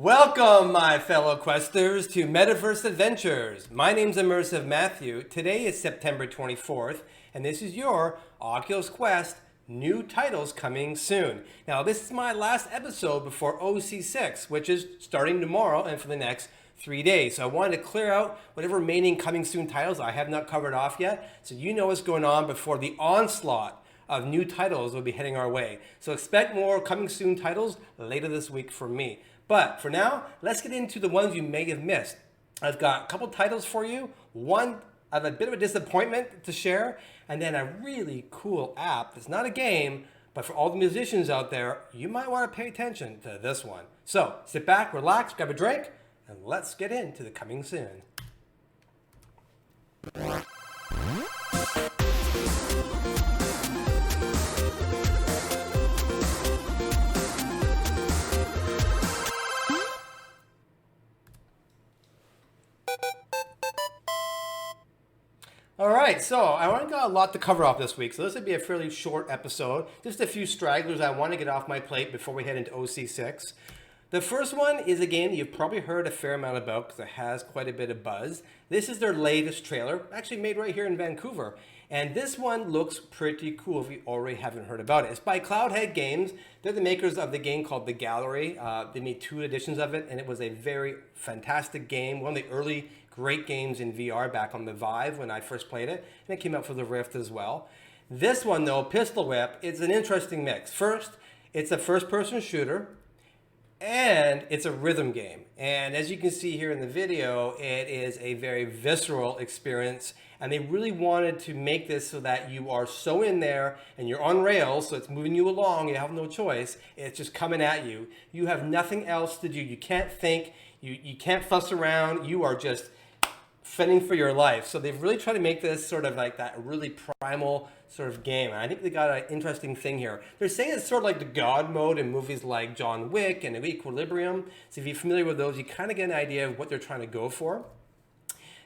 Welcome, my fellow questers, to Metaverse Adventures. My name's Immersive Matthew. Today is September 24th, and this is your Oculus Quest new titles coming soon. Now, this is my last episode before OC6, which is starting tomorrow and for the next 3 days. So I wanted to clear out whatever remaining coming soon titles I have not covered off yet, so you know what's going on before the onslaught of new titles will be heading our way. So expect more coming soon titles later this week from me. But for now, let's get into the ones you may have missed. I've got a couple titles for you. One, I have a bit of a disappointment to share, and then a really cool app that's not a game, but for all the musicians out there, you might want to pay attention to this one. So sit back, relax, grab a drink, and let's get into the coming soon. All right, so I only got a lot to cover off this week, so this would be a fairly short episode. Just a few stragglers I want to get off my plate before we head into OC6. The first one is a game that you've probably heard a fair amount about because it has quite a bit of buzz. This is their latest trailer, actually made right here in Vancouver. And this one looks pretty cool if you already haven't heard about it. It's by Cloudhead Games. They're the makers of the game called The Gallery. They made 2 editions of it, and it was a very fantastic game. One of the early great games in VR back on the Vive when I first played it, and it came out for the Rift as well. This one though, Pistolwhip, it's an interesting mix. First, it's a first-person shooter, and it's a rhythm game. And as you can see here in the video, it is a very visceral experience, and they really wanted to make this so that you are so in there and you're on rails, so it's moving you along, you have no choice, it's just coming at you. You have nothing else to do. You can't think, you can't fuss around, you are just fending for your life. So they've really tried to make this sort of like that really primal sort of game. And I think they got an interesting thing here. They're saying it's sort of like the God mode in movies like John Wick and Equilibrium. So if you're familiar with those, you kind of get an idea of what they're trying to go for.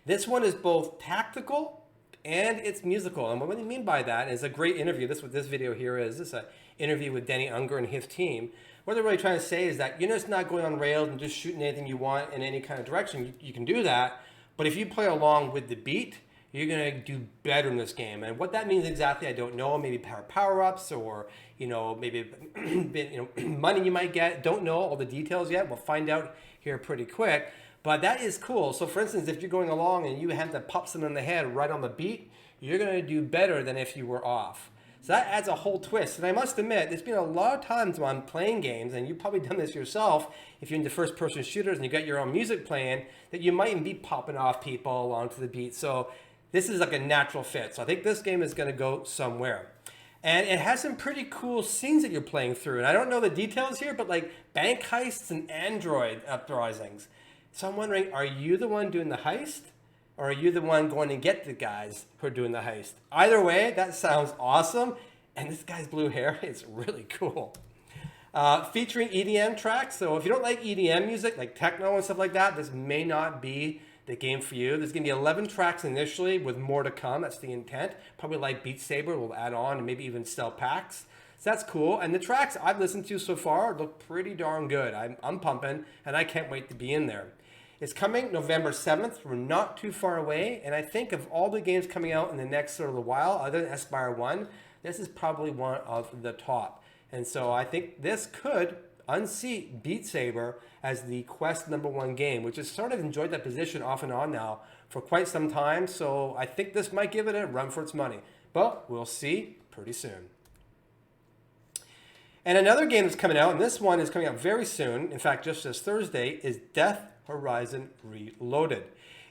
This one is both tactical and it's musical. And what they mean by that is a great interview. This is what this video here is. This is an interview with Denny Unger and his team. What they're really trying to say is that you're just not going on rails and just shooting anything you want in any kind of direction. You can do that. But if you play along with the beat, you're going to do better in this game. And what that means exactly, I don't know. Maybe power-ups or, maybe money you might get. Don't know all the details yet. We'll find out here pretty quick. But that is cool. So for instance, if you're going along and you have to pop someone in the head right on the beat, you're going to do better than if you were off. So that adds a whole twist. And I must admit, there's been a lot of times when I'm playing games, and you've probably done this yourself, if you're into first-person shooters and you got your own music playing, that you might even be popping off people onto the beat. So this is like a natural fit. So I think this game is going to go somewhere. And it has some pretty cool scenes that you're playing through. And I don't know the details here, but like bank heists and android uprisings. So I'm wondering, are you the one doing the heist? Or are you the one going to get the guys who are doing the heist? Either way, that sounds awesome. And this guy's blue hair is really cool. Featuring EDM tracks. So if you don't like EDM music, like techno and stuff like that, this may not be the game for you. There's going to be 11 tracks initially with more to come. That's the intent. Probably like Beat Saber will add on and maybe even sell packs. So that's cool. And the tracks I've listened to so far look pretty darn good. I'm pumping, and I can't wait to be in there. It's coming November 7th. We're not too far away. And I think of all the games coming out in the next sort of a while, other than Aspire 1, this is probably one of the top. And so I think this could unseat Beat Saber as the Quest #1 game, which has sort of enjoyed that position off and on now for quite some time. So I think this might give it a run for its money. But we'll see pretty soon. And another game that's coming out, and this one is coming out very soon, in fact, just this Thursday, is Death Horizon Reloaded.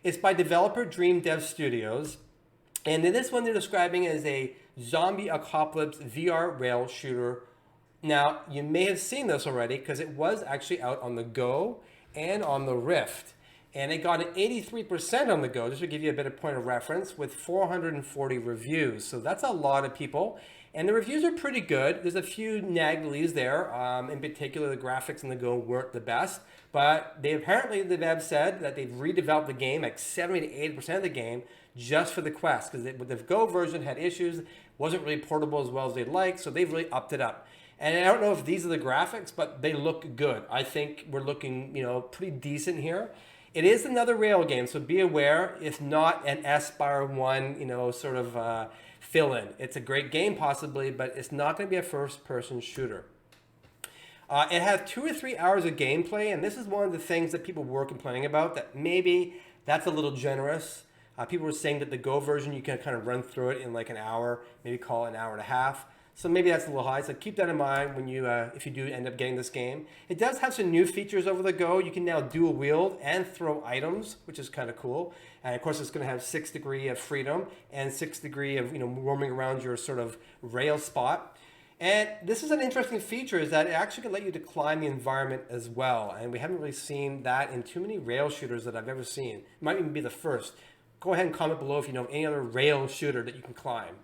It's by developer Dream Dev Studios, and in this one they're describing as a zombie apocalypse VR rail shooter. Now, you may have seen this already because it was actually out on the Go and on the Rift, and it got an 83% on the Go, just to give you a bit of point of reference, with 440 reviews. So that's a lot of people. And the reviews are pretty good. There's a few naggalies there. In particular, the graphics in the Go weren't the best. But the dev said that they've redeveloped the game, like 70 to 80% of the game, just for the Quest. Because the Go version had issues, wasn't really portable as well as they'd like, so they've really upped it up. And I don't know if these are the graphics, but they look good. I think we're looking, pretty decent here. It is another rail game, so be aware. It's not an Aspire 1, sort of fill-in. It's a great game possibly, but it's not going to be a first-person shooter. It has 2 or 3 hours of gameplay, and this is one of the things that people were complaining about, that maybe that's a little generous. People were saying that the Go version, you can kind of run through it in like an hour, maybe call it an hour and a half. So maybe that's a little high. So keep that in mind when you, if you do end up getting this game. It does have some new features over the Go. You can now dual wield and throw items, which is kind of cool. And of course, it's going to have 6 degree of freedom and 6 degree of roaming around your sort of rail spot. And this is an interesting feature, is that it actually can let you to climb the environment as well. And we haven't really seen that in too many rail shooters that I've ever seen. It might even be the first. Go ahead and comment below if you know of any other rail shooter that you can climb.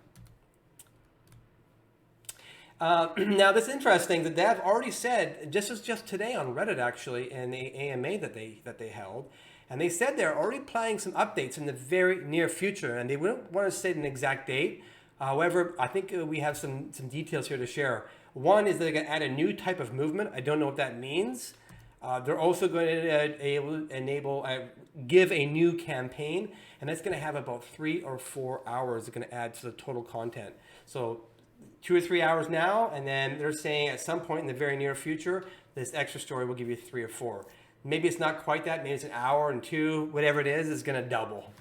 Now, this is interesting. The dev already said, just today on Reddit, actually, in the AMA that they held, and they said they're already planning some updates in the very near future, and they wouldn't want to state an exact date. However, I think we have some details here to share. One is they're going to add a new type of movement. I don't know what that means. They're also going to give a new campaign, and that's going to have about 3 or 4 hours. They're going to add to the total content. So 2 or 3 hours now, and then they're saying at some point in the very near future, this extra story will give you 3 or 4. Maybe it's not quite that. Maybe it's an hour and 2. Whatever it is going to double.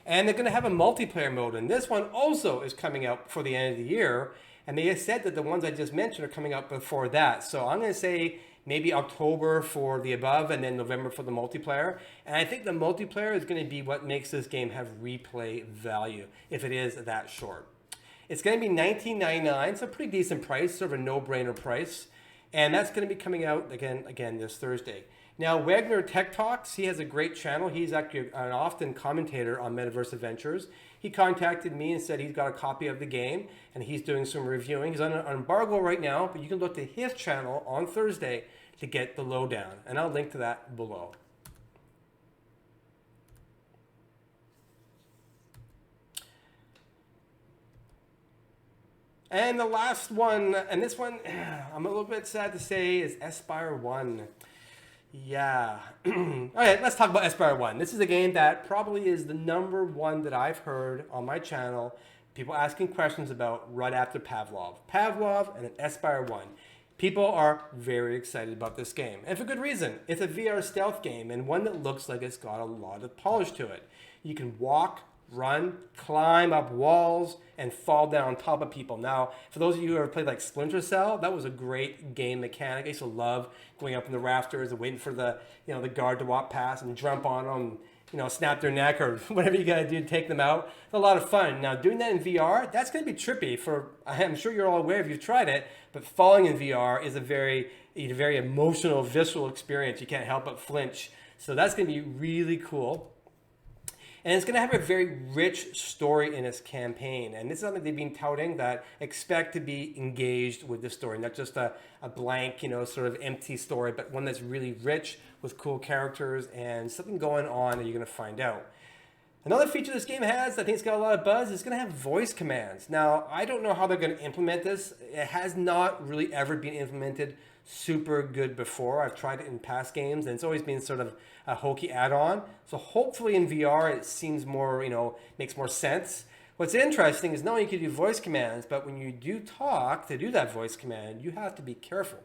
And they're going to have a multiplayer mode, and this one also is coming out before the end of the year. And they said that the ones I just mentioned are coming out before that. So I'm going to say maybe October for the above, and then November for the multiplayer. And I think the multiplayer is going to be what makes this game have replay value, if it is that short. It's going to be $19.99, so a pretty decent price, sort of a no-brainer price. And that's going to be coming out again this Thursday. Now, Wagner Tech Talks, he has a great channel. He's actually an often commentator on Metaverse Adventures. He contacted me and said he's got a copy of the game, and he's doing some reviewing. He's on an embargo right now, but you can look to his channel on Thursday to get the lowdown. And I'll link to that below. And the last one, and this one, I'm a little bit sad to say, is Aspire 1. Yeah. Okay, let's talk about Aspire 1. This is a game that probably is the #1 that I've heard on my channel, people asking questions about right after Pavlov. Pavlov and then Aspire 1. People are very excited about this game, and for good reason. It's a VR stealth game, and one that looks like it's got a lot of polish to it. You can walk, run, climb up walls, and fall down on top of people. Now, for those of you who ever played like Splinter Cell, that was a great game mechanic. I used to love going up in the rafters and waiting for the guard to walk past and jump on them, snap their neck or whatever you gotta do to take them out. It's a lot of fun. Now, doing that in VR, that's gonna be trippy. I'm sure you're all aware if you've tried it, but falling in VR is a very emotional, visceral experience. You can't help but flinch. So that's gonna be really cool. And it's going to have a very rich story in its campaign. And this is something they've been touting, that expect to be engaged with the story, not just a blank, sort of empty story, but one that's really rich with cool characters and something going on that you're going to find out. Another feature this game has, I think it's got a lot of buzz, is going to have voice commands. Now, I don't know how they're going to implement this. It has not really ever been implemented super good before. I've tried it in past games, and it's always been sort of a hokey add-on. So hopefully in VR, it seems more, makes more sense. What's interesting is not only can you do voice commands, but when you do talk to do that voice command, you have to be careful,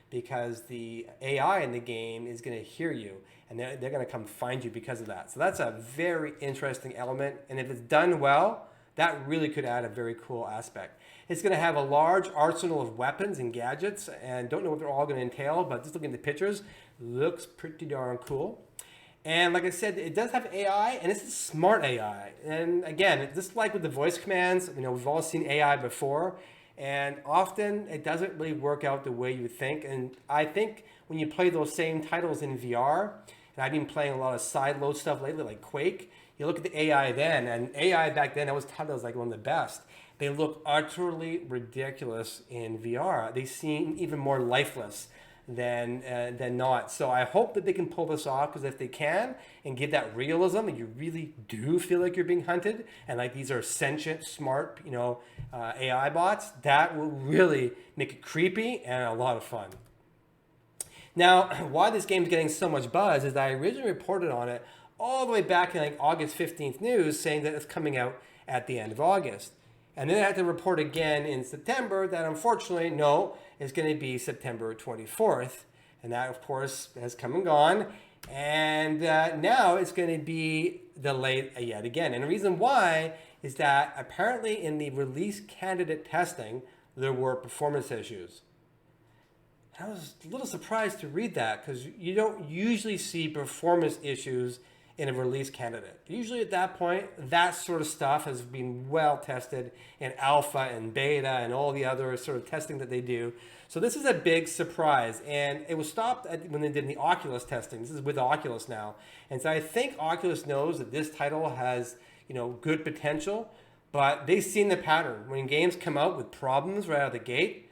because the AI in the game is going to hear you, and they're going to come find you because of that. So that's a very interesting element, and if it's done well, that really could add a very cool aspect. It's going to have a large arsenal of weapons and gadgets, and don't know what they're all going to entail, but just looking at the pictures, looks pretty darn cool. And like I said, it does have AI, and it's a smart AI. And again, just like with the voice commands, we've all seen AI before, and often it doesn't really work out the way you think. And I think when you play those same titles in VR, and I've been playing a lot of sideload stuff lately, like Quake, you look at the AI then, and AI back then, I was touted as like one of the best. They look utterly ridiculous in VR. They seem even more lifeless. than not. So I hope that they can pull this off, because if they can and give that realism, and you really do feel like you're being hunted, and like these are sentient, smart, AI bots, that will really make it creepy and a lot of fun. Now, why this game's getting so much buzz is that I originally reported on it all the way back in like August 15th news, saying that it's coming out at the end of August. And then I had to report again in September that unfortunately, no, it's going to be September 24th. And that, of course, has come and gone. And now it's going to be delayed yet again. And the reason why is that apparently in the release candidate testing, there were performance issues. I was a little surprised to read that, because you don't usually see performance issues in a release candidate. Usually at that point, that sort of stuff has been well tested in alpha and beta and all the other sort of testing that they do. So this is a big surprise, and it was stopped when they did the Oculus testing. This is with Oculus now. And so I think Oculus knows that this title has, good potential, but they've seen the pattern. When games come out with problems right out of the gate,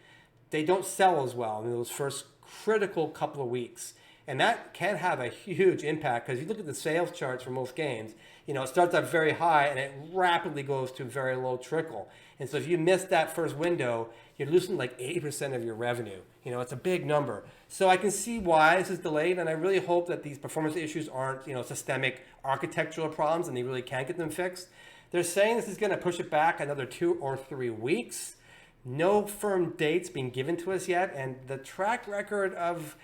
they don't sell as well in those first critical couple of weeks. And that can have a huge impact, because you look at the sales charts for most games, it starts out very high and it rapidly goes to a very low trickle. And so if you miss that first window, you're losing like 80% of your revenue. It's a big number. So I can see why this is delayed, and I really hope that these performance issues aren't, systemic architectural problems and they really can't get them fixed. They're saying this is going to push it back another 2 or 3 weeks. No firm dates being given to us yet, and the track record of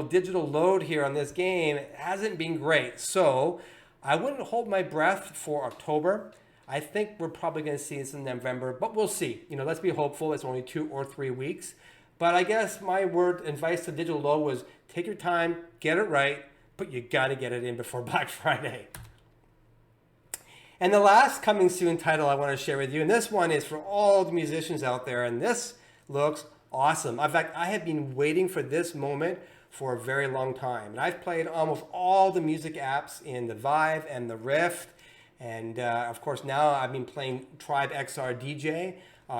digital load here on this game hasn't been great. So I wouldn't hold my breath for October. I think we're probably going to see this in November, but we'll see. Let's be hopeful. It's only 2 or 3 weeks. But I guess my advice to digital load was take your time, get it right, but you got to get it in before Black Friday. And the last coming soon title I want to share with you, and this one is for all the musicians out there, and this looks awesome. In fact, I have been waiting for this moment for a very long time. And I've played almost all the music apps in the Vive and the Rift. And of course, now I've been playing Tribe XR DJ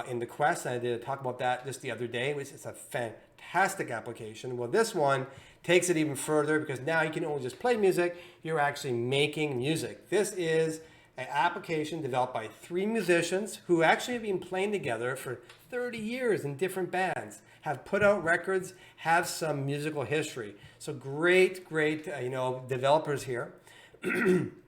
in the Quest. And I did talk about that just the other day, which is a fantastic application. Well, this one takes it even further, because now you can only just play music, you're actually making music. This is an application developed by 3 musicians who actually have been playing together for 30 years in different bands, have put out records, have some musical history. So great, developers here. It's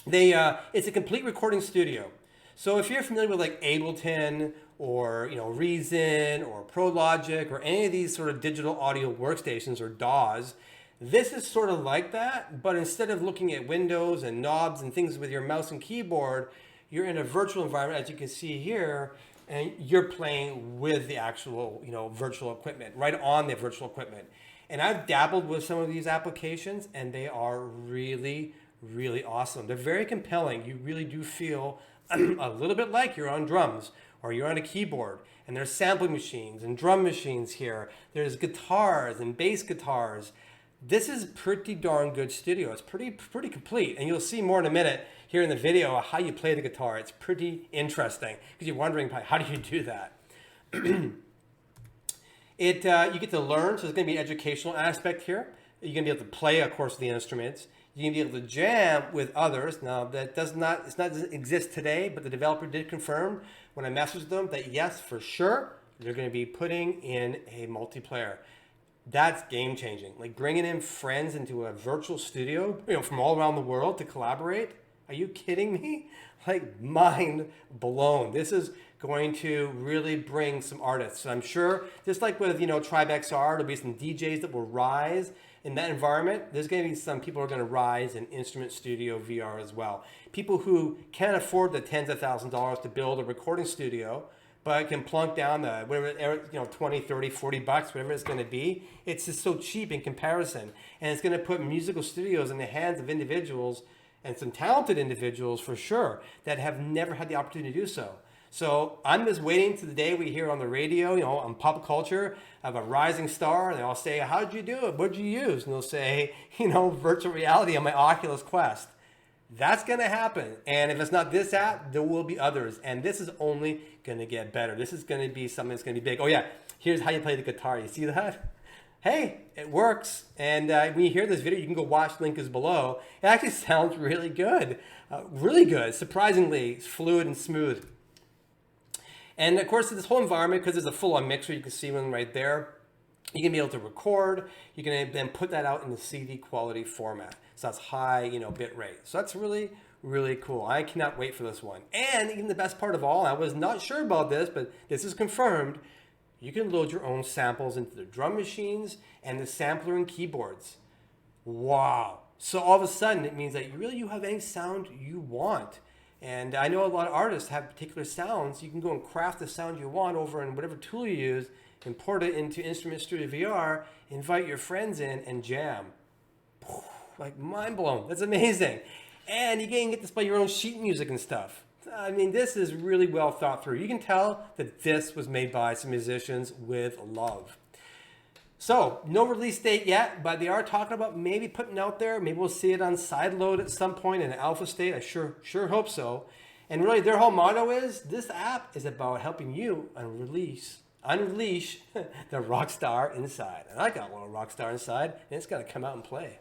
a complete recording studio. So if you're familiar with like Ableton or Reason or Pro Logic or any of these sort of digital audio workstations or DAWs, this is sort of like that, but instead of looking at windows and knobs and things with your mouse and keyboard, you're in a virtual environment, as you can see here, and you're playing with the actual, virtual equipment, right on the virtual equipment. And I've dabbled with some of these applications, and they are really, really awesome. They're very compelling. You really do feel a little bit like you're on drums or you're on a keyboard. And there's sampling machines and drum machines here. There's guitars and bass guitars. This is pretty darn good studio. It's pretty complete, and you'll see more in a minute here in the video how you play the guitar. It's pretty interesting, because you're wondering how do you do that. You get to learn, so there's going to be an educational aspect here. You're going to be able to play, of course, the instruments. You're going to be able to jam with others. Now that doesn't exist today, but the developer did confirm when I messaged them that yes, for sure, they're going to be putting in a multiplayer. That's game changing. Like bringing in friends into a virtual studio, from all around the world to collaborate. Are you kidding me? Like mind blown. This is going to really bring some artists. I'm sure, just like with, Tribe XR, there'll be some DJs that will rise in that environment. There's going to be some people who are going to rise in Instrument Studio VR as well. People who can't afford the tens of thousands of dollars to build a recording studio, but can plunk down the, whatever, 20, 30, 40 bucks, whatever it's going to be. It's just so cheap in comparison. And it's going to put musical studios in the hands of individuals, and some talented individuals for sure, that have never had the opportunity to do so. So I'm just waiting to the day we hear on the radio, on pop culture, of a rising star, and they'll say, how'd you do it? What'd you use? And they'll say, virtual reality on my Oculus Quest. That's going to happen. And if it's not this app, there will be others. And this is only going to get better. This is going to be something that's going to be big. Oh yeah, here's how you play the guitar. You see that? hey, it works. And when you hear this video, you can go watch, link is below. It actually sounds really good, surprisingly fluid and smooth. And of course, this whole environment, because there's a full-on mixer, you can see one right there. You can be able to record. You can then put that out in the CD quality format. So that's high, bit rate. So that's really, really cool. I cannot wait for this one. And even the best part of all, I was not sure about this, but this is confirmed. You can load your own samples into the drum machines and the sampler and keyboards. Wow. So all of a sudden, it means that you have any sound you want. And I know a lot of artists have particular sounds. You can go and craft the sound you want over in whatever tool you use, import it into Instrument Studio VR, invite your friends in, and jam. Like mind blown. That's amazing. And you can get to play your own sheet music and stuff. I mean, this is really well thought through. You can tell that this was made by some musicians with love. So, no release date yet, but they are talking about maybe putting it out there. Maybe we'll see it on sideload at some point in an alpha state. I sure hope so. And really, their whole motto is, this app is about helping you unleash the rock star inside. And I got a little rock star inside, and it's going to come out and play.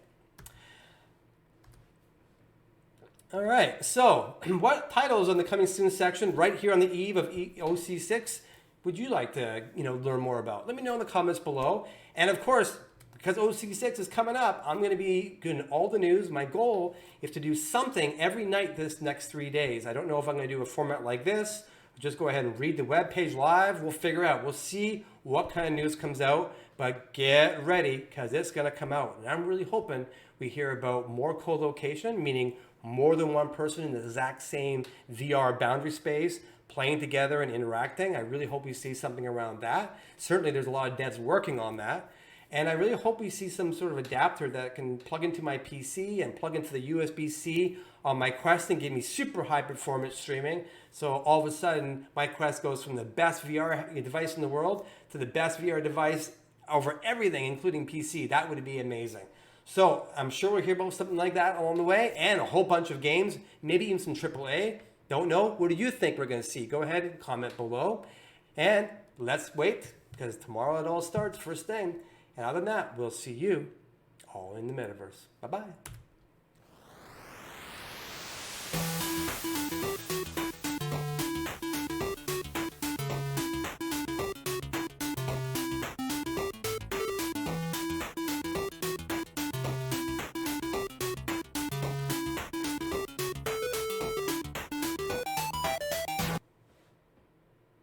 All right, so what titles on the coming soon section right here on the eve of OC6 would you like to learn more about? Let me know in the comments below. And of course, because OC6 is coming up, I'm going to be doing all the news. My goal is to do something every night this next 3 days. I don't know if I'm going to do a format like this. Just go ahead and read the webpage live. We'll figure out. We'll see what kind of news comes out. But get ready, because it's going to come out. And I'm really hoping we hear about more co-location, meaning more than one person in the exact same VR boundary space, playing together and interacting. I really hope we see something around that. Certainly there's a lot of devs working on that. And I really hope we see some sort of adapter that can plug into my PC and plug into the USB-C on my Quest and give me super high performance streaming. So all of a sudden, my Quest goes from the best VR device in the world to the best VR device over everything, including PC. That would be amazing. So I'm sure we'll hear about something like that along the way, and a whole bunch of games, maybe even some AAA. Don't know. What do you think we're going to see? Go ahead and comment below. And let's wait, because tomorrow it all starts first thing. And other than that, we'll see you all in the Metaverse. Bye-bye.